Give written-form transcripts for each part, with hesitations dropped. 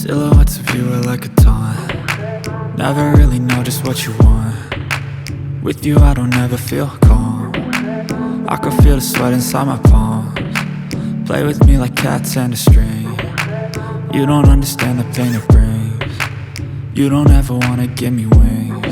Silhouettes of you are like a taunt. Never really know just what you want. With you I don't ever feel calm. I can feel the sweat inside my palms. Play with me like cats and a string. You don't understand the pain it brings. You don't ever wanna give me wings.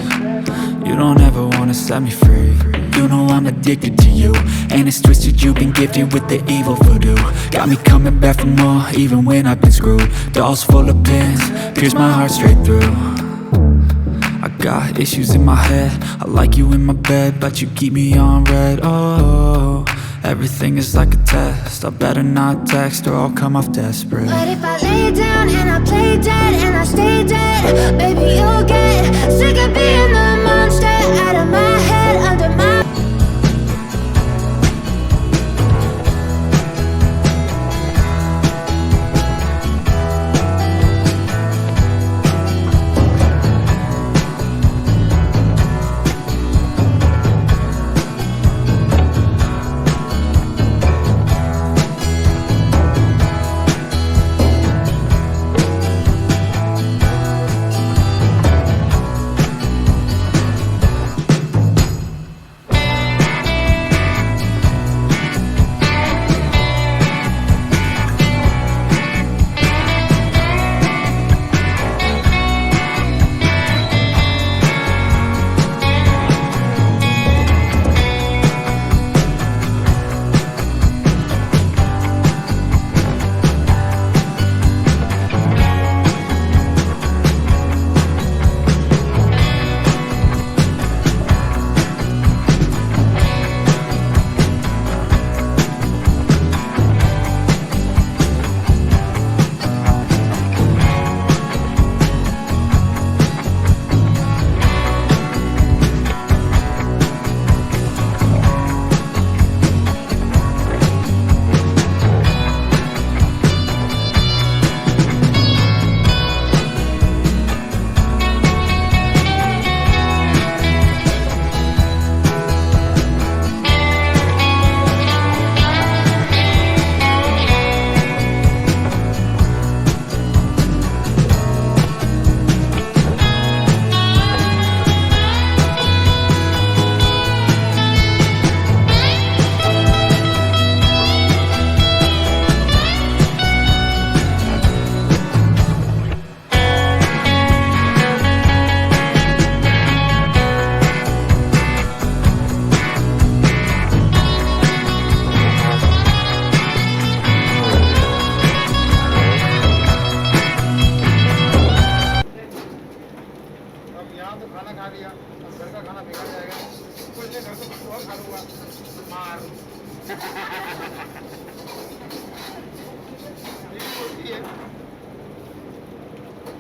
You don't ever wanna set me free. You know I'm addicted to you, and it's twisted, you've been gifted with the evil voodoo. Got me coming back for more, even when I've been screwed. Dolls full of pins, pierce my heart straight through. I got issues in my head, I like you in my bed, but you keep me on red. Oh, everything is like a test, I better not text or I'll come off desperate. But if I lay down and I play dead and I stay dead, baby you'll get sick of being the monster out of my head, under my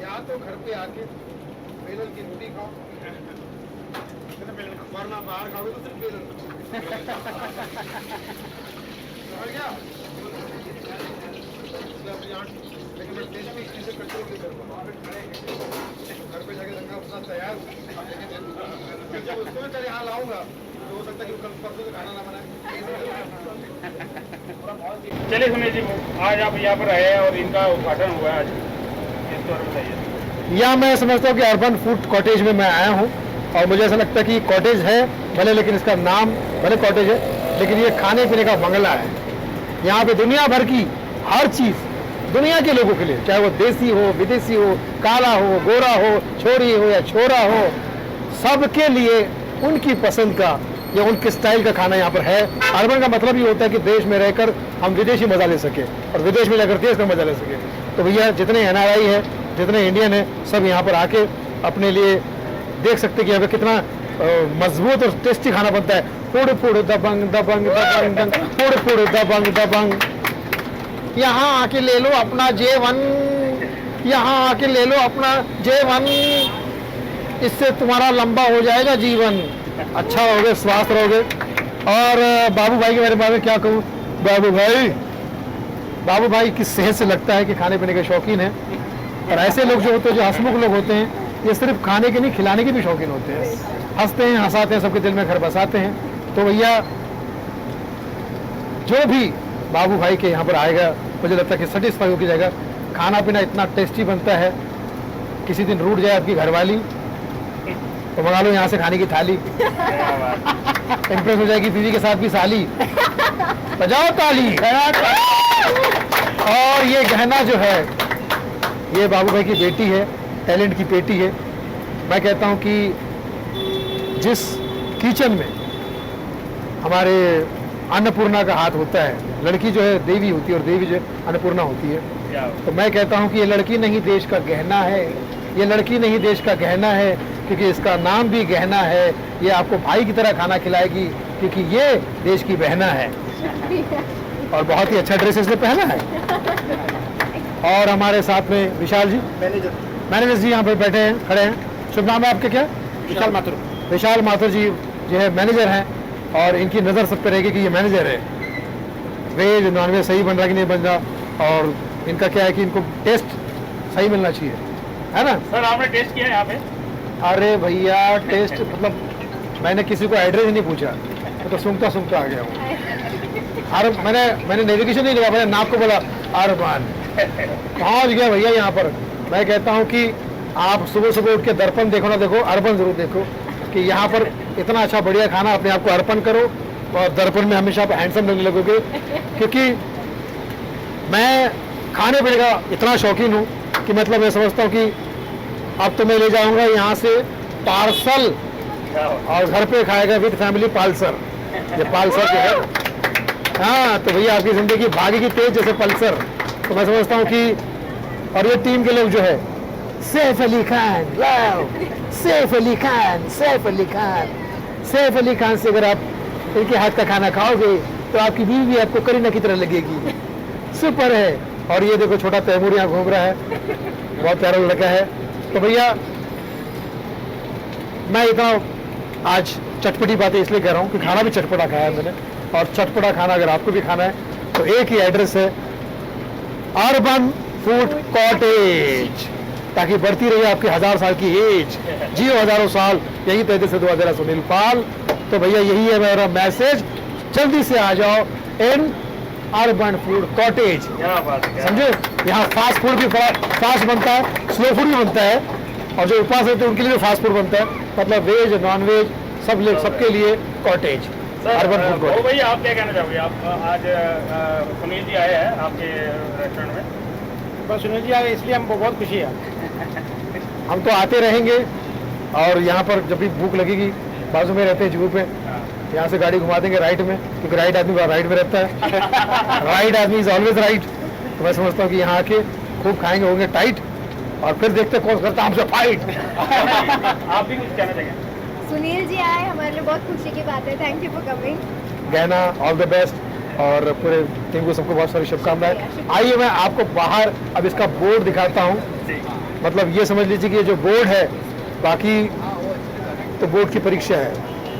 या तो घर पे आके बेलन की रोटी खाओ, वरना बाहर खाओगे तो सिर्फ बेलन समझ गया? लेकिन मैं देश में इस चीज़ से कंट्रोल नहीं करूँगा। घर पे जाके रंगा अपना तैयार, लेकिन जब उसको मैं यहाँ लाऊंगा तो हो सकता है कि कल परसों से खाना ना बनाए। चलिए सुनील जी, आज आप यहाँ पर आए और इनका उद्घाटन हुआ है आज, इसके बारे में बताइए। यहाँ मैं समझता हूँ कि अर्बन फूड कॉटेज में मैं आया हूँ और मुझे ऐसा लगता है कि कॉटेज है भले, लेकिन इसका नाम भले कॉटेज है, लेकिन ये खाने पीने का बंगला है। यहाँ पे दुनिया भर की हर चीज़ दुनिया के लोगों के लिए, चाहे वो देसी हो, विदेशी हो, काला हो, गोरा हो, छोरी हो या छोरा हो, सबके लिए उनकी पसंद का या उनके स्टाइल का खाना यहाँ पर है। अर्बन का मतलब ये होता है कि देश में रहकर हम विदेशी मज़ा ले सके और विदेश में जाकर देश का मज़ा ले सके। तो भैया जितने NRI है, जितने इंडियन है, सब यहाँ पर आके अपने लिए देख सकते हैं कि यहाँ पे कितना मजबूत और टेस्टी खाना बनता है। फुड़ फुड़ दबंग दबंग दबंग दबंग, फुड़ फुड़ दबंग दबंग। यहाँ आके ले लो अपना J1, यहाँ आके ले लो अपना J1, इससे तुम्हारा लंबा हो जाएगा जीवन, अच्छा रहोगे, स्वस्थ रहोगे। और बाबू भाई के बारे में क्या कहूँ, बाबू भाई की सेहत से लगता है कि खाने पीने के शौकीन हैं। और ऐसे लोग जो होते हैं, जो हंसमुख लोग होते हैं, ये सिर्फ खाने के नहीं खिलाने के भी शौकीन होते हैं। हंसते हैं, हंसाते हैं, सबके दिल में घर बसाते हैं। तो भैया जो भी बाबू भाई के यहाँ पर आएगा, मुझे लगता है कि सेटिस्फाई होकर जाएगा। खाना पीना इतना टेस्टी बनता है, किसी दिन रूठ जाए आपकी घरवाली तो मंगा लो यहाँ से खाने की थाली, इम्प्रेस हो जाएगी बीवी के साथ भी साली, बजाओ ताली। और ये गहना जो है ये बाबू भाई की बेटी है, टैलेंट की पेटी है। मैं कहता हूँ कि जिस किचन में हमारे अन्नपूर्णा का हाथ होता है, लड़की जो है देवी होती है और देवी जो है अन्नपूर्णा होती है, तो मैं कहता हूँ कि ये लड़की नहीं देश का गहना है, ये लड़की नहीं देश का गहना है, क्योंकि इसका नाम भी गहना है। ये आपको भाई की तरह खाना खिलाएगी क्योंकि ये देश की बहना है। और बहुत ही अच्छा ड्रेस इसने पहना है। और हमारे साथ में विशाल जी, मैनेजर जी यहाँ पर बैठे हैं, खड़े हैं। शुभ नाम है आपके क्या? विशाल माथुर। विशाल माथुर जी जो है मैनेजर हैं और इनकी नज़र सब पे रहेगी कि ये मैनेजर है। वेज नॉन वेज सही बन रहा कि नहीं बन रहा, और इनका क्या है कि इनको टेस्ट सही मिलना चाहिए, है ना? सर आपने टेस्ट किया है यहाँ पे? अरे भैया टेस्ट मतलब मैंने किसी को एड्रेस ही नहीं पूछा, मैं तो सूंघता सूंघता आ गया हूँ। और मैंने नेविगेशन नहीं लगा, मैंने नाप को बोला अरबान पहुँच गया भैया यहाँ पर। मैं कहता हूँ कि आप सुबह सुबह उठ के दर्पण देखो ना देखो, अर्पण जरूर देखो कि यहाँ पर इतना अच्छा बढ़िया खाना अपने आप को अर्पण करो और दर्पण में हमेशा आप हैंडसम लगने लगोगे। क्योंकि मैं खाने पीने का इतना शौकीन हूँ कि मतलब मैं समझता हूँ कि अब तो मैं ले जाऊँगा यहाँ से पार्सल और घर पे खाएगा विद फैमिली पालसर। ये पालसर जो है, हाँ तो भैया आपकी ज़िंदगी भागेगी तेज जैसे पल्सर। तो मैं समझता हूँ कि और ये टीम के लोग जो है सैफ अली खान, वाओ सैफ अली खान, सैफ अली खान, सैफ अली खान से अगर आप इनके हाथ का खाना खाओगे तो आपकी बीवी भी आपको करीना की तरह लगेगी। सुपर है। और ये देखो छोटा तैमूर यहाँ घूम रहा है, बहुत प्यारा लड़का है। तो भैया मैं इतना आज चटपटी बातें इसलिए कह रहा हूँ कि खाना भी चटपटा खाया है मैंने, और चटपटा खाना अगर आपको भी खाना है तो एक ही एड्रेस है, अर्बन फूड कॉटेज, ताकि बढ़ती रहे आपकी 1000 साल की एज, जियो हजारों साल। यही तहते से दुआ जरा सुनील पाल। तो भैया यही है मेरा मैसेज, जल्दी से आ जाओ इन अर्बन फूड कॉटेज। समझे, यहाँ फास्ट फूड भी फास्ट बनता है, स्लो फूड भी बनता है, और जो उपवास रहते हैं उनके लिए भी फास्ट फूड बनता है, मतलब वेज नॉन वेज सबके लिए कॉटेज, अर्बन फूड कॉटेज। भैया आप क्या कहना चाहोगे? आप आज सुनील जी आए हैं आपके रेस्टोरेंट में? बस सुनील जी आए इसलिए हमको बहुत खुशी है। हम तो आते रहेंगे, और यहाँ पर जब भी भूख लगेगी बाजू में रहते हैं जुहू पे, यहाँ से गाड़ी घुमा देंगे राइट में, क्योंकि राइट आदमी राइट में रहता है। राइट आदमी इज ऑलवेज राइट। तो मैं समझता हूँ कि यहाँ आके खूब खाएंगे, होंगे टाइट, और फिर देखते कौन करता है हमसे फाइट। आप भी कुछ कहना चाहेंगे? सुनील जी आए हमारे लिए बहुत खुशी की बात है। Thank you for coming. गहना ऑल द बेस्ट, और पूरे टीम को सबको बहुत सारी शुभकामनाएं। आइए मैं आपको बाहर अब इसका बोर्ड दिखाता हूँ। मतलब ये समझ लीजिए कि ये जो बोर्ड है, बाकी तो बोर्ड की परीक्षा है,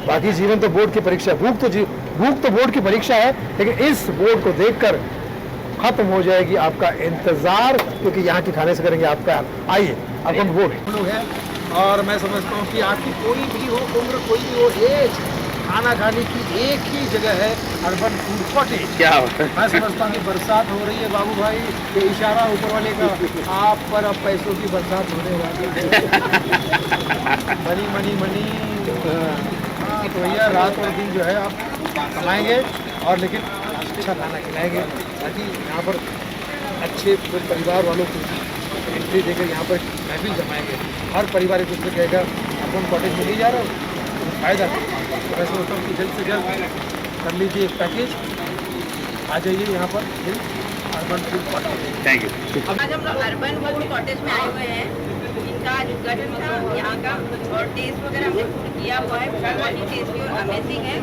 बाकी जीवन तो बोर्ड की परीक्षा है, भूख तो बोर्ड की परीक्षा है, लेकिन इस बोर्ड को देखकर खत्म हो जाएगी आपका इंतजार, क्योंकि यहाँ के खाने से करेंगे आप प्यार। आइए आपको बोर्ड लोग है, और मैं समझता हूँ कि आपकी कोई भी हो उम्र, कोई भी हो एज, खाना खाने की एक ही जगह है, अर्बन फूड कॉटेज। क्या मैं समझता हूँ कि बरसात हो रही है बाबू भाई, ये इशारा ऊपर वाले का, आप पर अब पैसों की बरसात होने वाली है। Money money money. हाँ तो भैया रात और दिन जो है आप कमाएंगे, और लेकिन अच्छा खाना खिलाएंगे, ताकि यहाँ पर अच्छे परिवार वालों को एंट्री देकर यहाँ पर महफिल जमाएंगे। हर परिवार एक दूसरे कहेगा अर्बन कॉटेज में नहीं जा रहा हो तो फायदा। तो मैं सोचता हूँ कि जल्द से जल्द कर लीजिए एक पैकेज, आ जाइए यहाँ पर urban food cottage. Thank you. आज हम लोग अर्बन फूड कॉटेज में आए हुए हैं। इनका आज उद्घाटन था यहाँ का, और टेस्ट वगैरह हमने खुद किया हुआ है, बहुत ही टेस्टी और अमेजिंग है।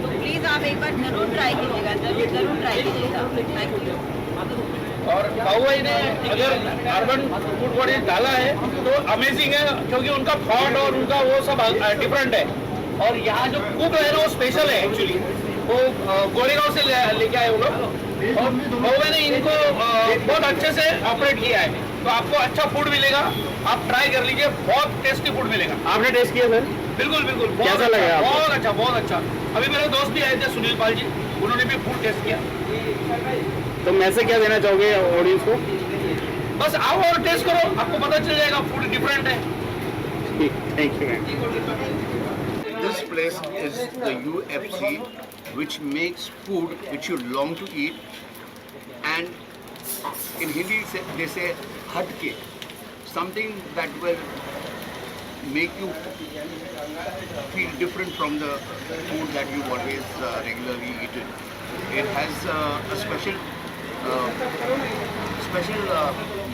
तो प्लीज़ आप एक बार जरूर ट्राई कीजिएगा, जरूर ट्राई कीजिएगा। Thank you. और बाबू भाई ने अगर अर्बन फूड कॉटेज डाला है तो अमेजिंग है, क्योंकि उनका थॉट और उनका वो सब डिफरेंट है। और यहाँ जो कुक है ना वो स्पेशल है एक्चुअली, वो गोरेगांव से लेके आए वो लोग, और बाबू भाई ने इनको बहुत अच्छे से ऑपरेट किया है। तो आपको अच्छा फूड मिलेगा, आप ट्राई कर लीजिए, बहुत टेस्टी फूड मिलेगा। आपने टेस्ट किया सर? बिल्कुल बिल्कुल, कैसा लगा आपको? बहुत अच्छा, बहुत अच्छा। अभी मेरे दोस्त भी आए थे सुनील पाल जी, उन्होंने भी फूड टेस्ट किया। तो मैसेज क्या देना चाहोगे ऑडियंस को? बस आओ और टेस्ट करो, आपको पता चल जाएगा फूड डिफरेंट है। Thank you. This place is the UFC, which makes food which you long to eat, and in Hindi they say hatke, something that will make you feel different from the food that you always regularly eat it. It has a special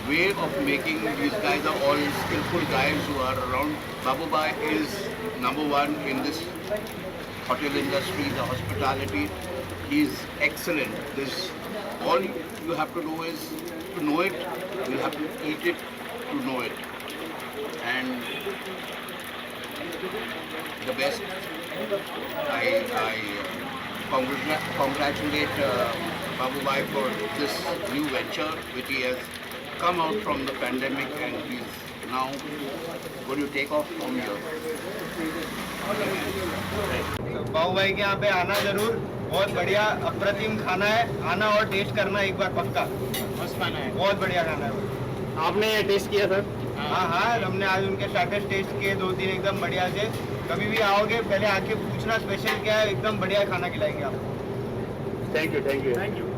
way of making. These guys are all skillful guys who are around. Babu Bhai is number one in this hotel industry, the hospitality. He's excellent. This all you have to do is to know it. You have to eat it to know it. And the best. I congratulate Babu Bhai for this new venture which he has come out from the pandemic, and he's now going to take off from here. बाबू भाई के यहाँ पे आना जरूर, बहुत बढ़िया अप्रतिम खाना है, आना और टेस्ट करना एक बार पक्का। मस्त खाना है, बहुत बढ़िया खाना है। आपने टेस्ट किया सर? हाँ हाँ, हमने आज उनके स्टार्टर्स टेस्ट किए, 2-3 एकदम बढ़िया थे। कभी भी आओगे पहले आके पूछना स्पेशल क्या है, एकदम बढ़िया खाना खिलाएंगे आपको। Thank you.